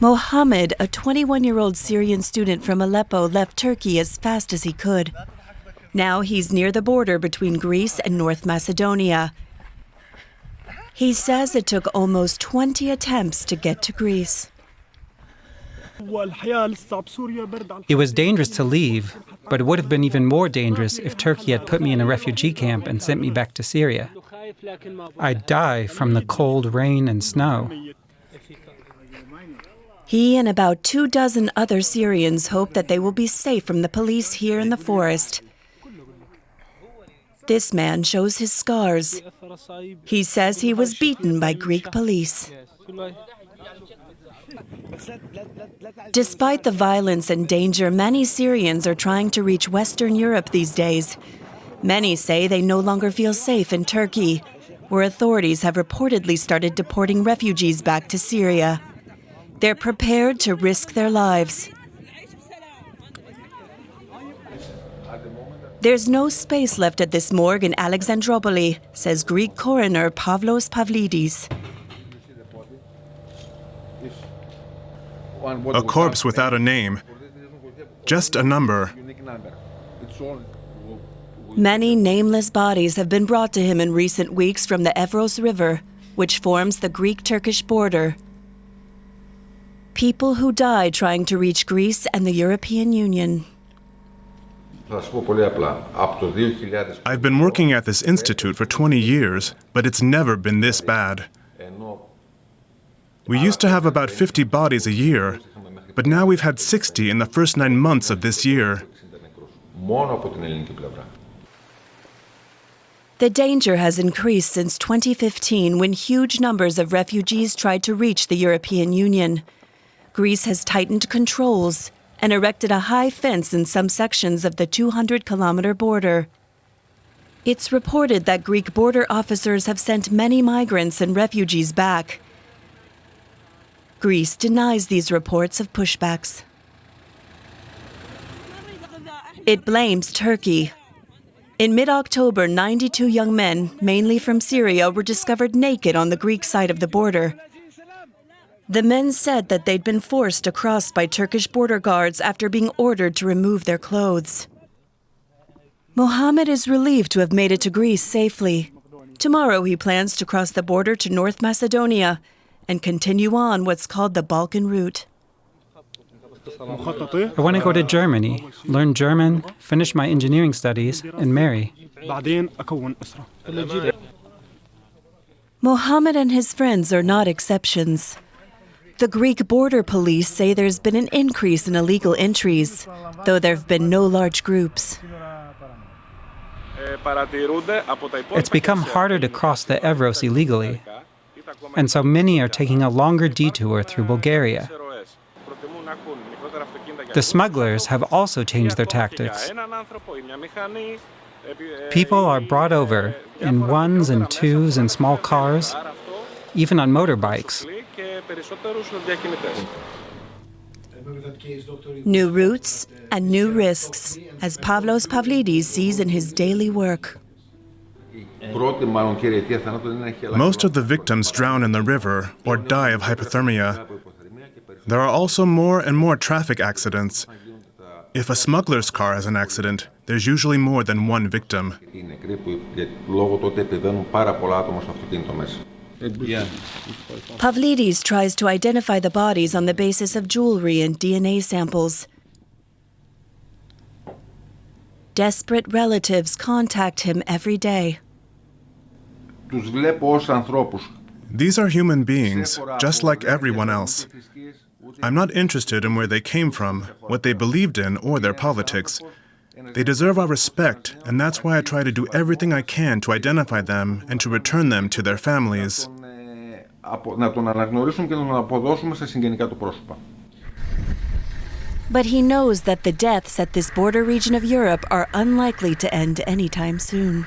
Mohammed, a 21-year-old Syrian student from Aleppo, left Turkey as fast as he could. Now he's near the border between Greece and North Macedonia. He says it took almost 20 attempts to get to Greece. It was dangerous to leave, but it would have been even more dangerous if Turkey had put me in a refugee camp and sent me back to Syria. I'd die from the cold rain and snow. He and about 24 other Syrians hope that they will be safe from the police here in the forest. This man shows his scars. He says he was beaten by Greek police. Despite the violence and danger, many Syrians are trying to reach Western Europe these days. Many say they no longer feel safe in Turkey, where authorities have reportedly started deporting refugees back to Syria. They're prepared to risk their lives. There's no space left at this morgue in Alexandropoli, says Greek coroner Pavlos Pavlidis. A corpse without a name, just a number. Many nameless bodies have been brought to him in recent weeks from the Evros River, which forms the Greek-Turkish border. People who died trying to reach Greece and the European Union. I've been working at this institute for 20 years, but it's never been this bad. We used to have about 50 bodies a year, but now we've had 60 in the first 9 months of this year. The danger has increased since 2015, when huge numbers of refugees tried to reach the European Union. Greece has tightened controls and erected a high fence in some sections of the 200-kilometer border. It's reported that Greek border officers have sent many migrants and refugees back. Greece denies these reports of pushbacks. It blames Turkey. In mid-October, 92 young men, mainly from Syria, were discovered naked on the Greek side of the border. The men said that they'd been forced across by Turkish border guards after being ordered to remove their clothes. Mohammed is relieved to have made it to Greece safely. Tomorrow he plans to cross the border to North Macedonia and continue on what's called the Balkan route. I want to go to Germany, learn German, finish my engineering studies, and marry. Mohammed and his friends are not exceptions. The Greek border police say there's been an increase in illegal entries, though there have been no large groups. It's become harder to cross the Evros illegally, and so many are taking a longer detour through Bulgaria. The smugglers have also changed their tactics. People are brought over in ones and twos and small cars, even on motorbikes. New routes and new risks, as Pavlos Pavlidis sees in his daily work. Most of the victims drown in the river or die of hypothermia. There are also more and more traffic accidents. If a smuggler's car has an accident, there's usually more than one victim. Pavlidis tries to identify the bodies on the basis of jewelry and DNA samples. Desperate relatives contact him every day. These are human beings, just like everyone else. I'm not interested in where they came from, what they believed in, or their politics. They deserve our respect, and that's why I try to do everything I can to identify them and to return them to their families. But he knows that the deaths at this border region of Europe are unlikely to end anytime soon.